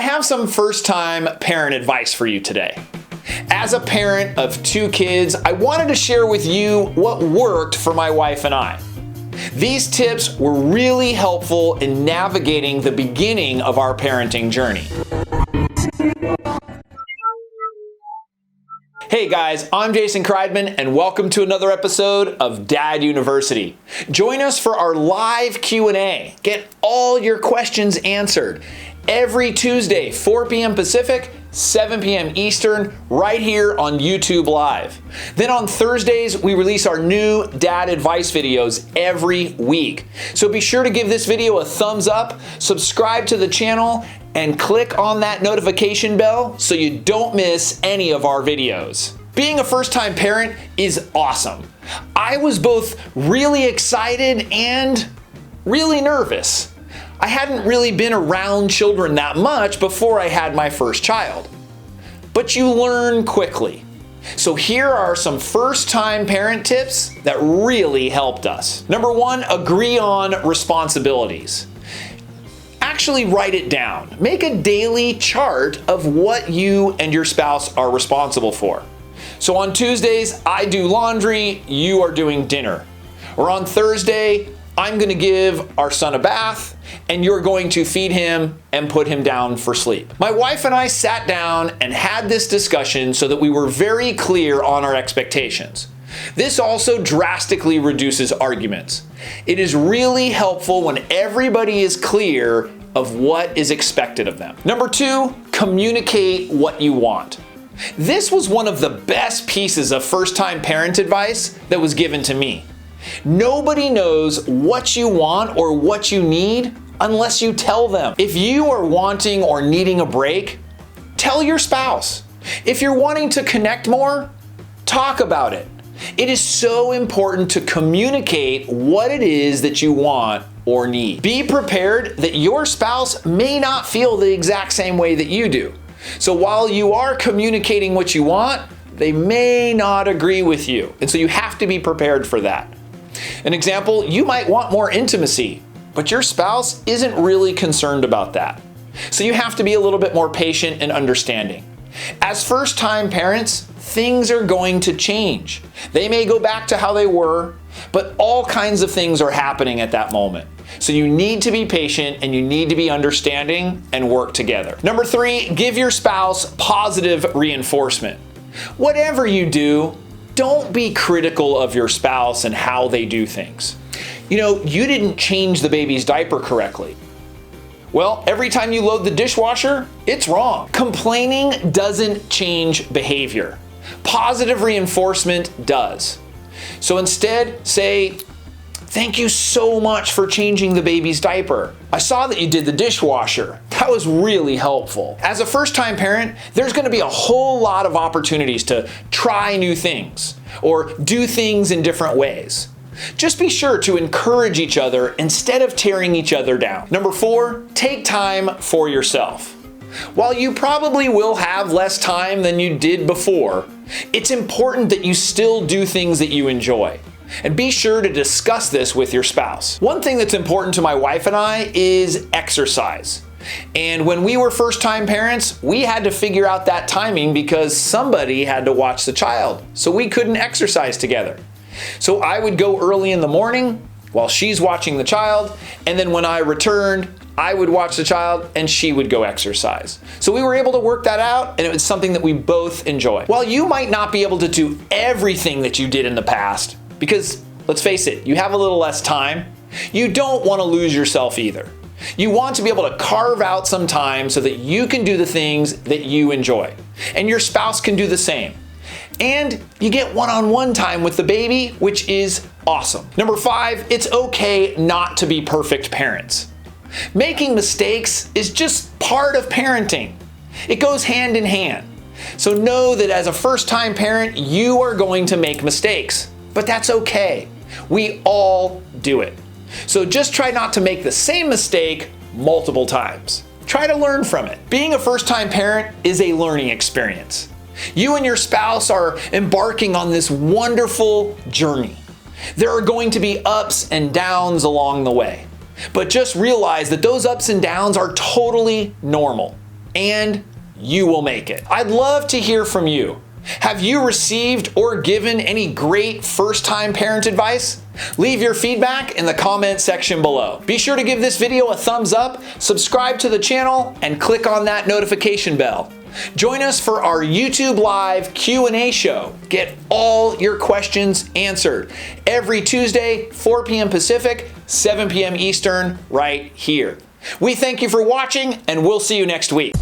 I have some first-time parent advice for you today. As a parent of 2 kids, I wanted to share with you what worked for my wife and I. These tips were really helpful in navigating the beginning of our parenting journey. Hey guys, I'm Jason Kreidman and welcome to another episode of Dad University. Join us for our live Q&A. Get all your questions answered every Tuesday, 4 p.m. Pacific, 7 p.m. Eastern, right here on YouTube Live. Then on Thursdays, we release our new dad advice videos every week. So be sure to give this video a thumbs up, subscribe to the channel, and click on that notification bell so you don't miss any of our videos. Being a first-time parent is awesome. I was both really excited and really nervous. I hadn't really been around children that much before I had my first child. But you learn quickly. So here are some first-time parent tips that really helped us. Number 1, agree on responsibilities. Actually write it down. Make a daily chart of what you and your spouse are responsible for. So on Tuesdays, I do laundry, you are doing dinner. Or on Thursday, I'm going to give our son a bath, and you're going to feed him and put him down for sleep. My wife and I sat down and had this discussion so that we were very clear on our expectations. This also drastically reduces arguments. It is really helpful when everybody is clear of what is expected of them. Number 2, communicate what you want. This was one of the best pieces of first-time parent advice that was given to me. Nobody knows what you want or what you need unless you tell them. If you are wanting or needing a break, tell your spouse. If you're wanting to connect more, talk about it. It is so important to communicate what it is that you want or need. Be prepared that your spouse may not feel the exact same way that you do. So while you are communicating what you want, they may not agree with you. And so you have to be prepared for that. An example, you might want more intimacy, but your spouse isn't really concerned about that. So you have to be a little bit more patient and understanding. As first-time parents, things are going to change. They may go back to how they were, but all kinds of things are happening at that moment. So you need to be patient and you need to be understanding and work together. Number 3, give your spouse positive reinforcement. Whatever you do, don't be critical of your spouse and how they do things. You know, you didn't change the baby's diaper correctly. Well, every time you load the dishwasher, it's wrong. Complaining doesn't change behavior. Positive reinforcement does. So instead, say, "Thank you so much for changing the baby's diaper. I saw that you did the dishwasher. That was really helpful." As a first-time parent, there's going to be a whole lot of opportunities to try new things or do things in different ways. Just be sure to encourage each other instead of tearing each other down. Number 4, take time for yourself. While you probably will have less time than you did before, it's important that you still do things that you enjoy. And be sure to discuss this with your spouse. One thing that's important to my wife and I is exercise. And when we were first-time parents, we had to figure out that timing because somebody had to watch the child. So we couldn't exercise together. So I would go early in the morning while she's watching the child, and then when I returned, I would watch the child and she would go exercise. So we were able to work that out, and it was something that we both enjoy. While you might not be able to do everything that you did in the past, because let's face it, you have a little less time, you don't want to lose yourself either. You want to be able to carve out some time so that you can do the things that you enjoy, and your spouse can do the same. And you get one-on-one time with the baby, which is awesome. Number 5, it's okay not to be perfect parents. Making mistakes is just part of parenting. It goes hand in hand. So know that as a first-time parent, you are going to make mistakes, but that's okay. We all do it. So just try not to make the same mistake multiple times. Try to learn from it. Being a first-time parent is a learning experience. You and your spouse are embarking on this wonderful journey. There are going to be ups and downs along the way, but just realize that those ups and downs are totally normal. and you will make it. I'd love to hear from you. Have you received or given any great first-time parent advice? Leave your feedback in the comment section below. Be sure to give this video a thumbs up, subscribe to the channel, and click on that notification bell. Join us for our YouTube Live Q&A show. Get all your questions answered every Tuesday, 4 p.m. Pacific, 7 p.m. Eastern, right here. We thank you for watching, and we'll see you next week.